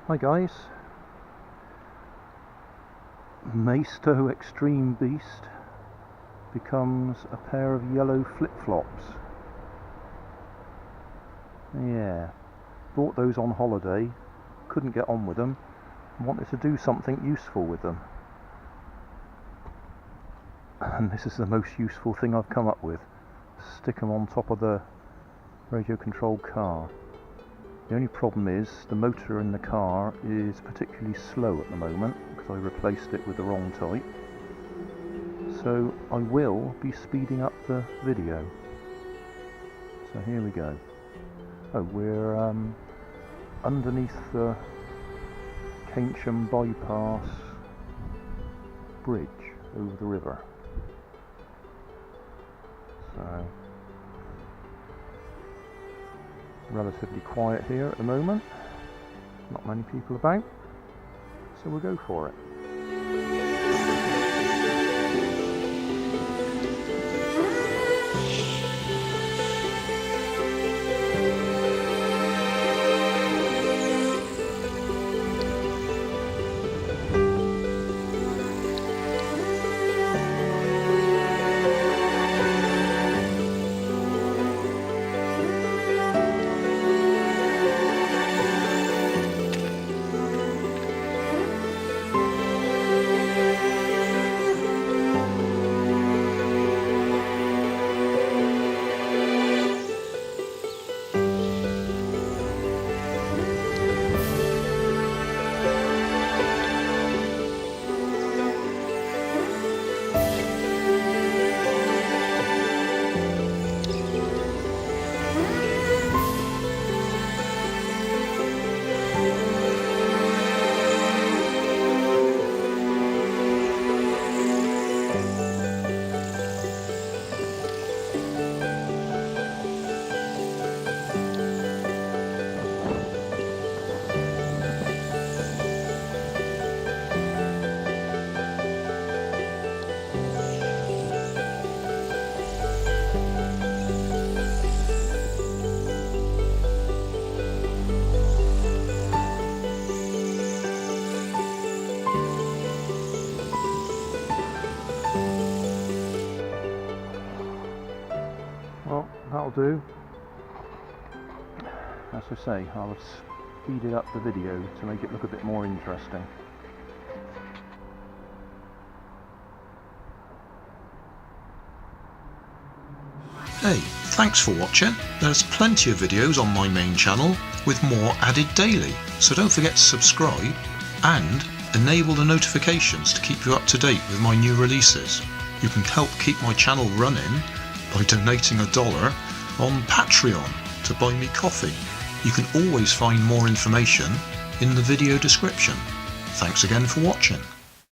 Hi guys, Maisto Extreme Beast becomes a pair of yellow flip-flops. Yeah, bought those on holiday, couldn't get on with them, wanted to do something useful with them. And this is the most useful thing I've come up with. Stick them on top of the radio controlled car. The only problem is the motor in the car is particularly slow at the moment because I replaced it with the wrong type. So I will be speeding up the video. So here we go. Oh, we're underneath the Keynsham bypass bridge over the river. So relatively quiet here at the moment, not many people about, so we'll go for it. Well, that'll do. As I say, I'll have speeded up the video to make it look a bit more interesting. Hey, thanks for watching. There's plenty of videos on my main channel with more added daily, so don't forget to subscribe and enable the notifications to keep you up to date with my new releases. You can help keep my channel running by donating $1 on Patreon to buy me coffee. You can always find more information in the video description. Thanks again for watching.